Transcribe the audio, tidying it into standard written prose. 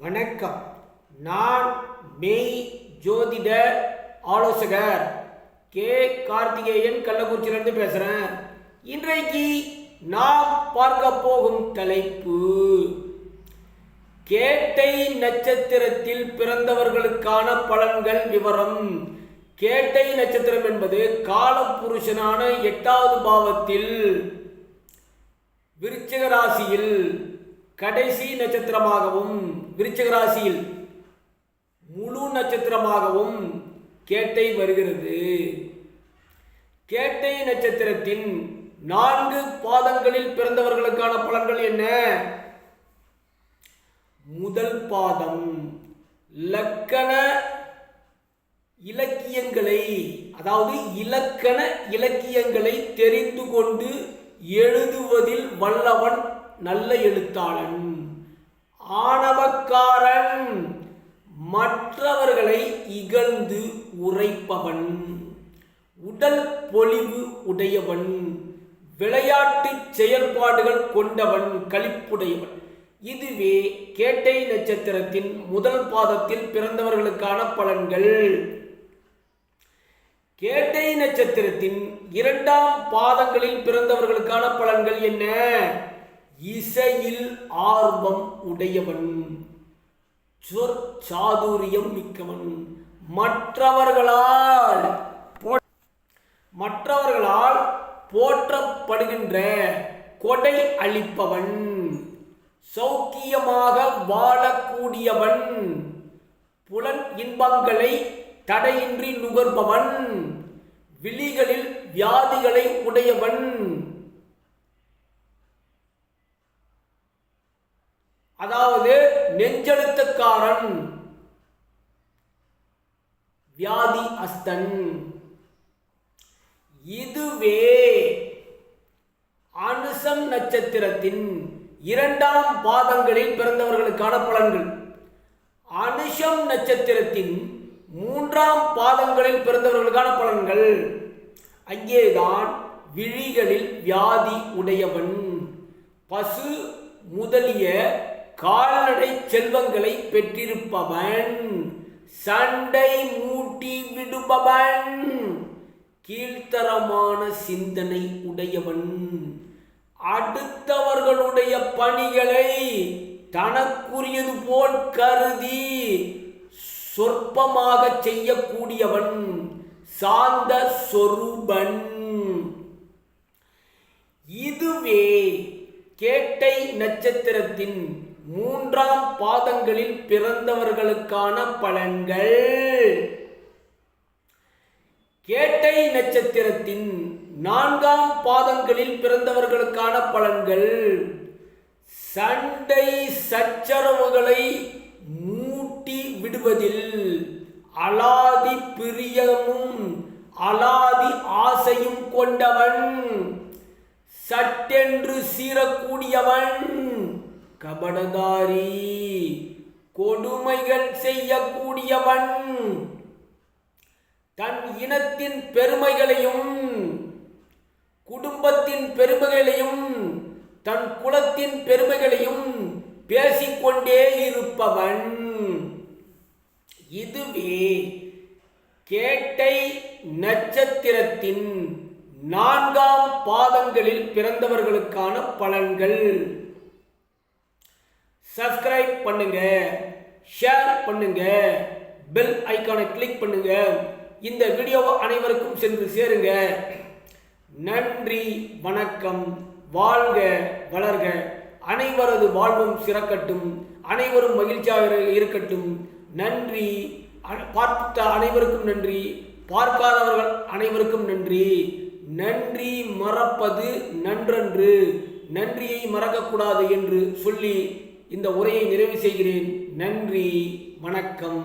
வணக்கம். நான் மெய் ஜோதிட ஆலோசகர் கே கார்த்திகேயன் கள்ளக்குறிச்சியிலிருந்து பேசுகிறேன். இன்றைக்கு நாம் பார்க்க போகும் தலைப்பு கேட்டை நட்சத்திரத்தில் பிறந்தவர்களுக்கான பலன்கள் விவரம். கேட்டை நட்சத்திரம் என்பது காலபுருஷனான 8வது பாவத்தில் விருச்சிக ராசியில் கடைசி நட்சத்திரமாகவும் விருச்சிக ராசியில் முழு நட்சத்திரமாகவும் கேட்டை வருகிறது. கேட்டை நட்சத்திரத்தின் 4 பாதங்களில் பிறந்தவர்களுக்கான பலன்கள் என்ன? முதல் பாதம் இலக்கண இலக்கியங்களை, அதாவது இலக்கண இலக்கியங்களை தெரிந்து கொண்டு எழுதுவதில் வல்லவன், நல்ல எழுத்தாளன். ஆணவக்காரன், மற்றவர்களை இகழ்ந்து உரைப்பவன். உடல் பொலிவு உடையவன், விளையாட்டு செயல்பாடுகள் கொண்டவன், களிப்புடையவன். இதுவே கேட்டை நட்சத்திரத்தின் முதல் பாதத்தில் பிறந்தவர்களுக்கான பலன்கள். கேட்டை நட்சத்திரத்தின் 2ஆம் பாதங்களில் பிறந்தவர்களுக்கான பலன்கள் என்ன? இசையில் ஆர்வம் உடையவன், சொற்சாதுரியம் மிக்கவன், மற்றவர்களால் போற்றப்படுகின்ற கொடை அளிப்பவன், சௌக்கியமாக வாழக்கூடியவன், புலன் இன்பங்களை தடையின்றி நுகர்பவன், விழிகளில் வியாதிகளை உடையவன், அதாவது நெஞ்செழுத்தக்காரன், வியாதி அஸ்தன். இதுவே அனுசம் நட்சத்திரத்தின் 2ஆம் பாதங்களில் பிறந்தவர்களுக்கான பலன்கள். அனுஷம் நட்சத்திரத்தின் 3ஆம் பாதங்களில் பிறந்தவர்களுக்கான பலன்கள். அங்கேதான் விழிகளில் வியாதி உடையவன், பசு முதலிய கால்நடை செல்வங்களை பெற்றிருப்பவன், சண்டை மூட்டி விடுபவன், கீழ்த்தரமான சிந்தனை உடையவன், அடுத்தவர்களுடைய பணிகளை தனக்குரியது போல் கருதி சொற்பமாக செய்யக்கூடியவன், சாந்த சொரூபன். இதுவே கேட்டை நட்சத்திரத்தின் 3ஆம் பாதங்களில் பிறந்தவர்களுக்கான பலன்கள். கேட்டை நட்சத்திரத்தின் 4ஆம் பாதங்களில் பிறந்தவர்களுக்கான பலன்கள். சண்டை சச்சரவுகளை மூட்டி விடுவதில் அலாதி பிரியமும் அலாதி ஆசையும் கொண்டவன், சட்டென்று சீரக்கூடியவன், கபடதாரி, கொடுமைகள் செய்யக்கூடியவன், தன் இனத்தின் பெருமைகளையும் குடும்பத்தின் பெருமைகளையும் தன் குலத்தின் பெருமைகளையும் பேசிக்கொண்டே இருப்பவன். இதுவே கேட்டை நட்சத்திரத்தின் 4ஆம் பாதங்களில் பிறந்தவர்களுக்கான பலன்கள். சப்ஸ்கிரைப் பண்ணுங்க, ஷேர் பண்ணுங்க, பெல் ஐகானை கிளிக் பண்ணுங்க. இந்த வீடியோவை அனைவருக்கும் சென்று சேருங்க. நன்றி, வணக்கம். வாழ்க வளர்க, அனைவரது வாழ்வும் சிறக்கட்டும், அனைவரும் மகிழ்ச்சியாக இருக்கட்டும். நன்றி. பார்த்த அனைவருக்கும் நன்றி, பார்க்காதவர்கள் அனைவருக்கும் நன்றி. நன்றி மறப்பது நன்றன்று, நன்றியை மறக்கக்கூடாது என்று சொல்லி இந்த உரையை நிறைவு செய்கிறேன். நன்றி, வணக்கம்.